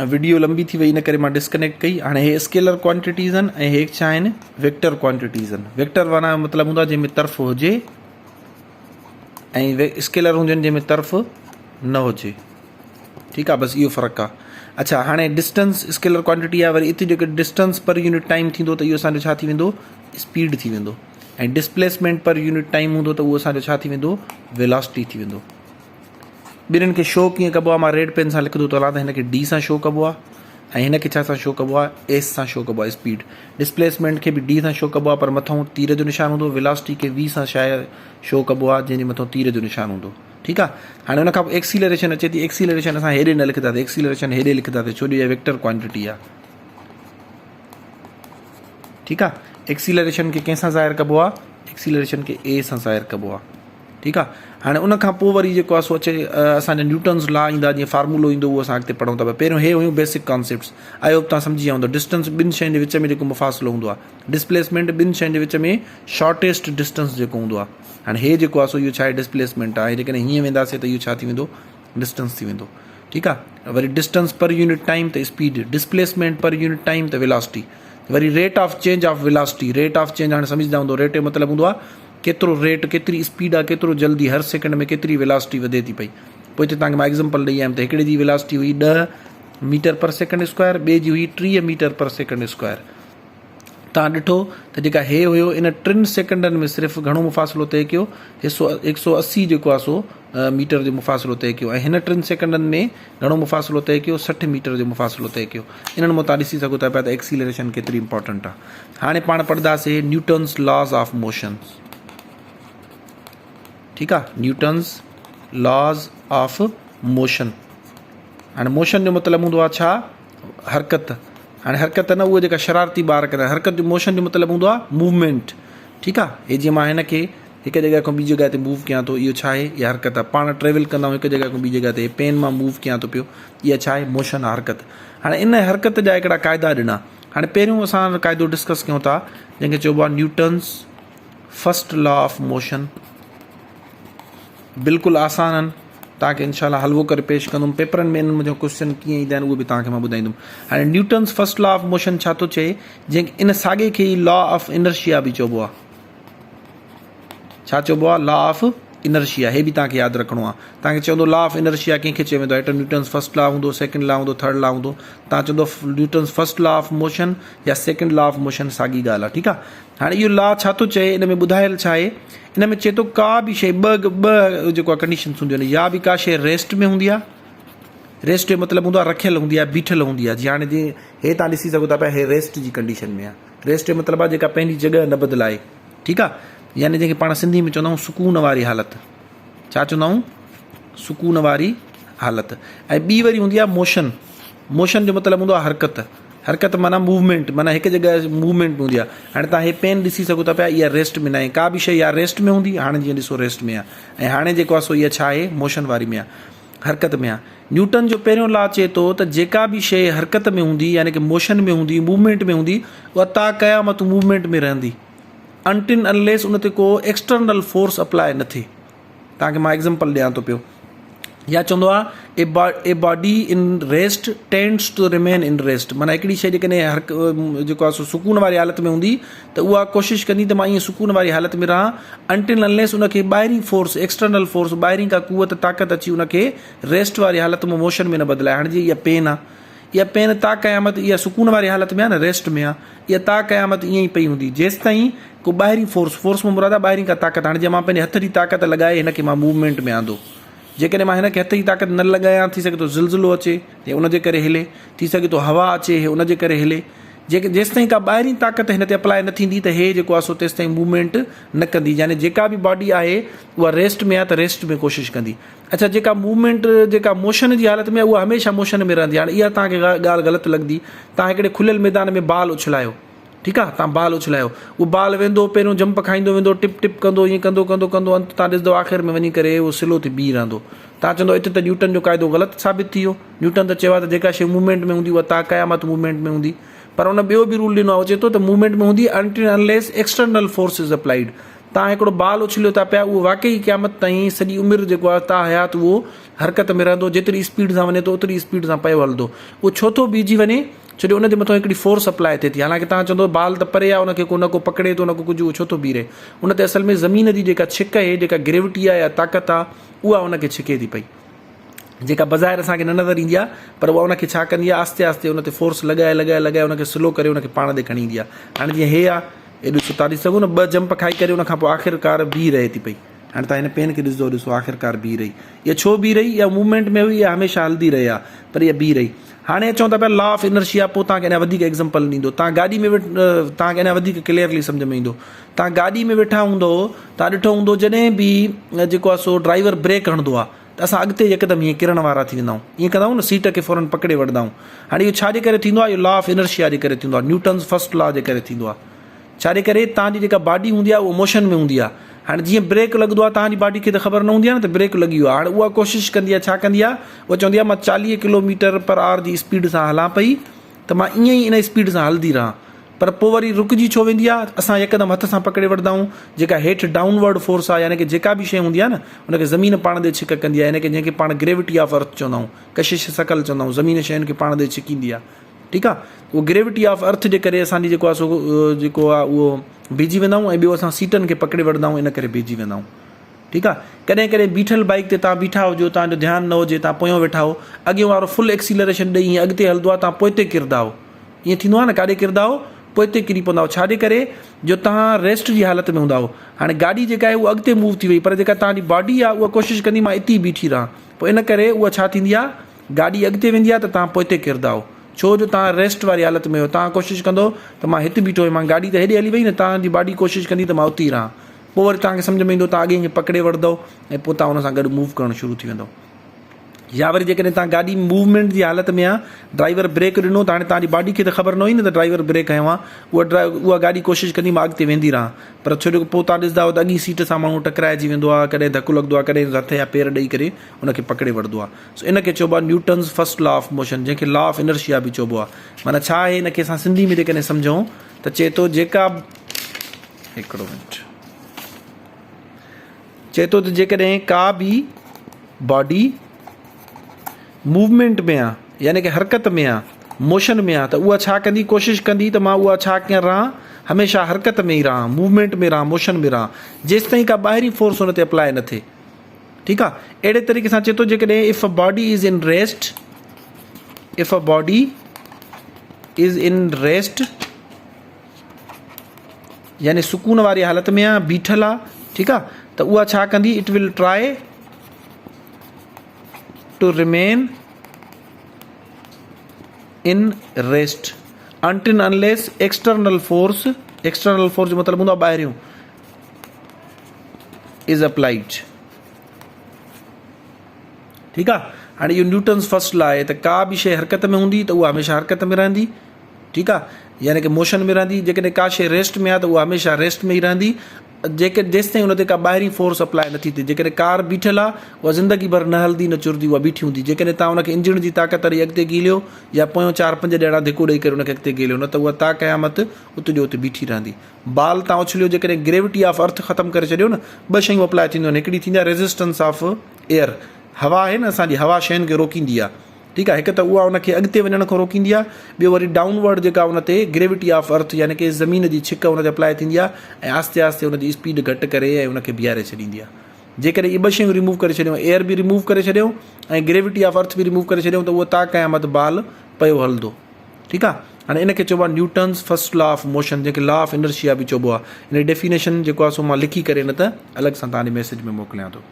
Video लंबी थी वई इन करे मां डिस्कनेक्ट कई। हाणे हे स्केलर क्वांटिटीज़ आहिनि ऐं हे छा आहिनि वेक्टर क्वांटिटीज़ आहिनि। वेक्टर वारा मतिलबु हूंदो आहे जंहिंमें तर्फ़ हुजे ऐं स्केलर हुजनि जंहिंमें तर्फ़ न हुजे। ठीकु आहे, बसि इहो फ़र्क़ु आहे। अच्छा, हाणे डिस्टेंस स्केलर क्वांटिटी आहे। वरी हिते जेको डिस्टेंस पर यूनिट टाइम थींदो त इहो असांजो छा थी वेंदो स्पीड थी वेंदो। ऐं डिस्प्लेसमेंट पर यूनिट टाइम हूंदो त उहो असांजो छा थी वेंदो वेलोसिटी थी वेंदो। ॿिन्हिनि खे शो कीअं कबो आहे, मां रेड पेन सां लिखंदो त हलां त हिनखे डी सां शो कबो आहे ऐं हिनखे छा सां शो कबो आहे एस सां शो कबो आहे स्पीड। डिस्प्लेसमेंट खे बि डी सां शो कबो आहे पर मथां तीर जो निशान हूंदो। वेलोसिटी खे वी सां शायदि शो कबो आहे जंहिंजे मथां तीर जो निशान हूंदो। ठीकु आहे, हाणे हुन खां पोइ एक्सीलरेशन अचे थी। एक्सीलरेशन असां हेॾे न लिखंदासीं, एक्सीलरेशन हेॾे लिखंदासीं छो जो इहा वेक्टर क्वांटिटी आहे। ठीकु आहे, एक्सीलरेशन खे कंहिंसां ज़ाहिर कबो आहे, एक्सीलरेशन खे ए सां ज़ाहिर कबो आहे। ठीकु आहे, हाणे उन खां पोइ वरी जेको आहे सो अचे असांजा न्यूटन्स लॉ ईंदा, जीअं फार्मूलो ईंदो उहो असां अॻिते पढ़ूं था। पहिरियों हे हुयूं बेसिक कॉन्सेप्ट्स। आई होप तव्हां सम्झी विया हूंदो। डिस्टेंस ॿिनि शयुनि जे विच में जेको मुफ़ासिलो हूंदो आहे, डिस्प्लेसमेंट ॿिनि शयुनि जे विच में शॉर्टेस्ट डिस्टेंस जेको हूंदो आहे। हाणे हे जेको आहे सो इहो छा आहे डिस्प्लेसमेंट आहे। जेकॾहिं हीअं वेंदासीं त इहो छा थी वेंदो डिस्टेंस थी वेंदो। ठीकु आहे, वरी डिस्टेंस पर यूनिट टाइम त speed, displacement per unit time त वेलोसिटी, वरी rate of change of velocity. Rate of change हाणे सम्झंदा हूंदो, रेट जो मतिलबु हूंदो आहे केतिरो रेट, केतिरी स्पीड आहे, केतिरो जल्दी हर सेकेंड में केतिरी वेलोसिटी वधे थी पई। पोइ हिते तव्हांखे मां एग्ज़ाम्पल ॾेई आयुमि त हिकिड़े जी वेलोसिटी हुई 10 मीटर पर सेकेंड स्क्वायर, ॿिए जी हुई 30 मीटर पर सेकेंड स्क्वायर। तव्हां ॾिठो त जेका हे हुयो इन 3 सेकेंडनि में सिर्फ़ु घणो मुफ़ासिलो तइ कयो, 180 जेको आहे सो मीटर जो मुफ़ासिलो तइ कयो। ऐं हिन 3 सेकेंडनि में घणो मुफ़ासिलो तइ कयो 60 मीटर जो मुफ़ासिलो तइ कयो। इन्हनि मां तव्हां ॾिसी सघो था पिया त एक्सीलरेशन केतिरी इंपॉर्टेंट आहे। हाणे पाण पढ़ंदासीं न्यूटन्स लॉज ऑफ मोशन। ठीकु आहे, न्यूटन्स लॉज ऑफ मोशन। हाणे मोशन जो मतिलबु हूंदो आहे छा हरकत। हाणे हरकत न उहा जेका शरारती ॿार कंदा आहिनि, हरकत जो मोशन जो मतिलबु हूंदो आहे मूवमेंट। ठीकु आहे, हे जीअं मां हिनखे हिकु जॻह खां ॿी जॻह ते मूव कयां थो, इहो छा आहे इहा हरकत आहे। पाण ट्रेवल कंदा आहियूं हिकु जॻह खां ॿी जॻह ते, पेन मां मूव कयां थो पियो, इहा छा आहे मोशन आहे, हरकत। हाणे इन हरकत जा हिकिड़ा क़ाइदा ॾिना। हाणे पहिरियों असां क़ाइदो डिस्कस कयूं था जंहिंखे चइबो आहे Newton's first law of motion. बिल्कुलु आसान आहिनि, तव्हांखे इनशाला हलवो करे पेश कंदुमि। पेपरनि में इन्हनि मुंहिंजो क्वेश्चन कीअं ईंदा आहिनि उहे बि तव्हांखे मां ॿुधाईंदुमि। हाणे Newton's first law of motion छा थो चए, जंहिं इन साॻे खे ई लॉ ऑफ इनर्शिया बि चइबो आहे। छा चइबो आहे लॉ ऑफ इनर्शिया। हे बि तव्हांखे यादि रखिणो आहे। तव्हांखे चवंदो लॉ ऑफ इनर्शिया कंहिंखे चयो वेंदो आहे, त न्यूटन्स फस्ट लॉ हूंदो, सेकेंड लॉ हूंदो, थर्ड लॉ हूंदो। तव्हां चवंदो Newton's first law of motion या सेकेंड लॉ ऑफ मोशन, साॻी ॻाल्हि आहे। ठीकु आहे, हाणे इहो लॉ छा थो चए, इन में ॿुधायल छा आहे, इन में चए थो का बि शइ ॿ जेको आहे कंडीशन्स हूंदियूं आहिनि। या बि का शइ रेस्ट में हूंदी आहे, रेस्ट जो मतिलबु हूंदो आहे रखियल हूंदी आहे, बीठल हूंदी आहे। जीअं हाणे जीअं हे तव्हां ॾिसी सघो था पिया, हे रेस्ट जी कंडीशन में आहे। रेस्ट जो मतिलबु आहे जेका पंहिंजी जॻह न बदिलाए। ठीकु आहे, यानी जंहिंखे पाण सिंधी में चवंदा आहियूं सुकून वारी हालति। छा चवंदा आहियूं सुकून वारी हालति। ऐं ॿी वरी हूंदी आहे मोशन। मोशन जो मतिलबु हूंदो आहे हरकत। हरकत माना मूवमेंट, माना हिकु जॻह मूवमेंट हूंदी आहे। हाणे तव्हां हे पेन ॾिसी सघो था पिया, इहा रेस्ट में न आहे। का बि शइ या रेस्ट में हूंदी, हाणे जीअं ॾिसो रेस्ट में आहे, ऐं हाणे जेको आहे सो इहा छा आहे मोशन वारी में आहे, हरकत में आहे। न्यूटन जो पहिरियों लॉ चए थो त जेका बि शइ हरकत में हूंदी, यानी कि मोशन में हूंदी, मूवमेंट में हूंदी, उहा ता क़यामत मूवमेंट में रहंदी, अनटिल अनलेस उन ते को एक्सटर्नल फोर्स अप्लाई न थिए। तव्हांखे मां एग्ज़ाम्पल ॾियां थो पियो। या चवंदो आहे a body in rest tends to remain in rest. माना हिकिड़ी शइ जेकॾहिं जेको आहे सो सुकून वारी हालति में हूंदी त उहा कोशिशि कंदी त मां ईअं सुकून वारी हालति में रहां, अनटिल अनलेस उनखे ॿाहिरीं फोर्स, एक्सटर्नल फोर्स, ॿाहिरीं का कुवत ताक़त अची उनखे रेस्ट वारी हालति में मोशन में न बदिलाए। हाणे जीअं इहा पेन आहे, इहा पेन ता क़यामत, इहा सुकून वारी हालति में आहे न, रेस्ट में आहे, इहा ता क़यामत ईअं ई पई हूंदी जेसि ताईं को ॿाहिरीं फोर्स में मुराद आहे ॿाहिरीं का ताक़त। हाणे जीअं मां पंहिंजे हथ जी ताक़त लॻाए हिनखे मां मूवमेंट में आंदो, जेकॾहिं मां हिनखे हथ जी ताक़त न लॻायां, थी सघे थो ज़िलज़िलो अचे हे उनजे करे हिले, थी सघे थो हवा अचे हे उनजे करे हिले। जेसि ताईं का ॿाहिरीं ताक़त हिन ते अप्लाई न थींदी त हे जेको आहे सो तेसि ताईं मूवमेंट न कंदी। यानी जेका बि बॉडी आहे उहा रेस्ट में आहे त रेस्ट में कोशिशि कंदी। अच्छा, जेका मूवमेंट, जेका मोशन जी हालति में आहे उहा हमेशह मोशन में रहंदी। हाणे इहा तव्हांखे ॻाल्हि ग़लति लॻंदी। तव्हां हिकिड़े खुलियल मैदान में बाल उछलायो, ठीकु आहे, तव्हां बाल उछलायो, उहो बाल वेंदो, पहिरियों जंप खाईंदो वेंदो, टिप टिप कंदो, ईअं कंदो कंदो कंदो अंत तव्हां ॾिसंदो आख़िर में वञी करे उहो सिलो थी बीह रहंदो। तव्हां चवंदो हिते त न्यूटन जो क़ाइदो ग़लति साबित थी वियो। न्यूटन त चयो आहे त जेका शइ मूवमेंट में हूंदी उहा ता क़यामत मूवमेंट में हूंदी। पर उन ॿियो बि रूल ॾिनो आहे, चए थो त मूवमेंट में हूंदी until unless external force is applied. तव्हां हिकिड़ो बाल उछलियो था पिया, उहो वाक़ई क़यामत ताईं सॼी उमिरि जेको आहे तव्हां हयात उहो हरकत में रहंदो, जेतिरी स्पीड सां वञे थो ओतिरी स्पीड सां पियो हलंदो। उहो छो थो बीजी वञे, छो जो उनजे मथां हिकिड़ी फोर्स अप्लाई थिए थी। हालांकि तव्हां चवंदो बाल त परे आहे, उनखे को न को पकड़े थो, न को कुझु, उहो छो थो बीहे? उन ते असल में ज़मीन जी जेका छिक आहे, जेका ग्रेविटी आहे या ताक़त आहे, उहा उनखे छिके थी पई, जेका बज़ाहिर असांखे न नज़र ईंदी आहे, पर उहा उनखे छा कंदी आहे, आस्ते आस्ते उन ते फोर्स लॻाए उनखे स्लो करे उनखे पाण ॾे खणी ईंदी आहे। हाणे जीअं हे आहे, हे ॾिसो तव्हां ॾिसी सघो न, 2 जंप खाई करे उनखां पोइ आख़िरकार बीह रहे थी पई। हाणे तव्हां हिन पेन खे ॾिसो आख़िरकार बीह रही। इहा छो बीह रही? इहा मूवमेंट में हुई, इहा हमेशह हलंदी रही आहे, पर इहा बीह रही। हाणे चऊं था पिया लॉ ऑफ इनर्शिया, पोइ तव्हांखे अञा वधीक एग्ज़ाम्पल ॾींदो। तव्हां गाॾी में तव्हांखे अञा वधीक क्लियरली सम्झ में ईंदो। तव्हां गाॾी में वेठा हूंदो, तव्हां ॾिठो हूंदो जॾहिं बि जेको आहे सो ड्राइवर ब्रेक हणंदो आहे त असां अॻिते यकदमि हीअं किरण वारा थी वेंदा आहियूं, ईअं कंदा आहियूं न, सीट खे फ़ौरन पकिड़े वठंदा आहियूं। हाणे इहो छाजे करे थींदो आहे? इहो लॉ ऑफ इनर्शिया जे करे थींदो आहे, न्यूटन्स फर्स्ट लॉ जे करे थींदो आहे। छाजे करे? तव्हांजी जेका बॉडी हूंदी आहे उहा मोशन में हूंदी आहे। हाणे जीअं ब्रेक लॻंदो आहे, तव्हांजी बॉडी खे त ख़बर न हूंदी आहे न त ब्रेक लॻी वियो आहे। हाणे उहा कोशिशि कंदी आहे, छा कंदी आहे? उहा चवंदी आहे मां 40 किलोमीटर पर आवर जी स्पीड सां हलां पई, त मां ईअं ई इन स्पीड सां हलंदी रहां, पर पोइ वरी रुकिजी छो वेंदी आहे? असां यकदमि हथ सां पकिड़े वठंदा आहियूं। जेका हेठि डाउनवर्ड फोर्स आहे, यानी कि जेका बि शइ हूंदी आहे न, उनखे ज़मीन पाण ॾे छिक कंदी आहे, यानी कि जंहिंखे पाण ग्रेविटी ऑफ अर्थ चवंदा आहियूं, कशिश शकल चवंदा आहियूं। ज़मीन शयुनि खे पाण ॾे छिकींदी आहे, ठीकु आहे। उहो ग्रेविटी ऑफ अर्थ जे करे असांजी जेको आहे सो जेको आहे उहो बीजी वेंदा आहियूं, ऐं ॿियो असां सीटनि खे पकिड़े वठंदा आहियूं, इन करे बीजी वेंदा आहियूं, ठीकु आहे। कॾहिं कॾहिं बीठल बाइक ते तव्हां बीठा हुजो, तव्हांजो ध्यानु न हुजे, तव्हां पोयां वेठा हो, अॻे वारो फुल एक्सीलरेशन ॾेई ईअं अॻिते हलंदो आहे, तव्हां पोइ ते किरंदा हो, ईअं थींदो आहे न, काॾे किरंदा हो, पोइ ते किरी पवंदा हो। छाजे करे? जो तव्हां रेस्ट जी हालत में हूंदा हो। हाणे गाॾी जेका आहे उहा अॻिते मूव थी वई, पर जेका तव्हांजी बॉडी आहे उहा कोशिशि कंदी मां हिते ई बीठी रहां, पोइ इन करे उहा छा थींदी आहे? गाॾी अॻिते वेंदी आहे त तव्हां पोइ ते किरंदा हो, छो जो तव्हां रेस्ट वारी हालत में हो। तव्हां कोशिशि कंदो त मां हिते बीठो आहियां, मां गाॾी त हेॾे हली वई न, तव्हांजी बॉडी कोशिशि कंदी त मां उते ई रहां, पोइ वरी तव्हांखे सम्झ में ईंदो, तव्हां अॻे ईअं पकिड़े वठंदो ऐं पोइ तव्हां हुन सां गॾु मूव करणु शुरू थी वेंदो। या वरी जेकॾहिं तव्हां गाॾी मूवमेंट जी हालत में आहे, ड्राइवर ब्रेक ॾिनो, त हाणे तव्हांजी बॉडी खे त ख़बर न हुई न त ड्राइवर ब्रेक हयो आहे, उहा गाॾी कोशिशि कंदी मां अॻिते वेंदी रहां, पर छो जो पोइ तव्हां ॾिसंदा त अॻी सीट सां माण्हू टकराइजी वेंदो आहे, कॾहिं धकु लॻंदो आहे, कॾहिं हथ या पेर ॾेई करे उनखे पकिड़े वठंदो आहे। सो इनखे चइबो आहे Newton's first law of motion, जंहिंखे लॉ ऑफ इनर्शिया बि चइबो आहे। माना छा आहे? इनखे असां सिंधी में जेकॾहिं सम्झूं त चए थो जेका, हिकिड़ो मिनट, चए थो त जेकॾहिं का बि बॉडी मूवमेंट में आहे, यानी कि हरकत में आहे, मोशन में आहे, त उहा छा कंदी? कोशिशि कंदी त मां उहा छा कीअं रहां, हमेशह हरकत में ई रहां, मूवमेंट में रहां, मोशन में रहां, जेसि ताईं का ॿाहिरीं फोर्स हुन ते अप्लाई न थिए, ठीकु आहे। अहिड़े तरीक़े सां चए थो जेकॾहिं if a body is in rest, if a body is in rest, यानी सुकून वारी हालत में आहे, बीठल आहे, ठीकु आहे, त उहा छा कंदी? It will try to remain in rest until unless external force जो मतलब हूंदो आहे ॿाहिरियों, is applied, ठीकु आहे। हाणे इहो न्यूटन्स फर्स्ट लॉ आहे त का बि शइ हरकत में हूंदी त उहा हमेशह हरकत में रहंदी, ठीकु आहे, यानी कि मोशन में रहंदी। जेकॾहिं का शइ रेस्ट में आहे त उहा हमेशह रेस्ट में ई रहंदी, जेके जेसि ताईं हुन ते का ॿाहिरीं फोर्स अप्लाई नथी थिए। जेकॾहिं कार बीठल आहे उहा ज़िंदगी भर न हलंदी न चुरंदी, उहा बीठी हूंदी। जेकॾहिं तव्हां हुनखे इंजण जी ताक़त ॾेई अॻिते कीलियो या पोयों 4-5 ॼणा धिको ॾेई करे हुनखे अॻिते कीलियो, न त उहा ता क़यामत उते जो उते बीठी रहंदी। बाल तव्हां उछलियो, जेकॾहिं ग्रेविटी ऑफ अर्थ ख़तमु करे छॾियो न, 2 शयूं अप्लाई थींदियूं आहिनि। हिकिड़ी थींदी आहे रेज़िस्टेंस ऑफ एयर, हवा आहे न असांजी, हवा शयुनि खे रोकींदी आहे, ठीकु आहे। हिकु त उहा उनखे अॻिते वञण खां रोकींदी आहे, ॿियो वरी डाउनवर्ड जेका उन ते ग्रेविटी ऑफ अर्थ यानी कि ज़मीन जी छिक उन ते अप्लाई थींदी आहे ऐं आस्ते आस्ते उनजी स्पीड घटि करे ऐं उनखे बीहारे छॾींदी आहे। जेकॾहिं इहे 2 शयूं रिमूव करे छॾियूं, एयर बि रिमूव करे छॾियूं ऐं ग्रेविटी ऑफ अर्थ बि रिमूव करे छॾियूं, त उहो ता क़यामत बाल पियो हलंदो, ठीकु आहे। हाणे इनखे चइबो आहे Newton's first law of motion, जंहिंखे लॉ ऑफ इनर्शिया बि चइबो आहे। इन डेफिनेशन जेको आहे सो मां लिखी करे न त अलॻि सां तव्हांजे मैसेज में मोकिलियां थो।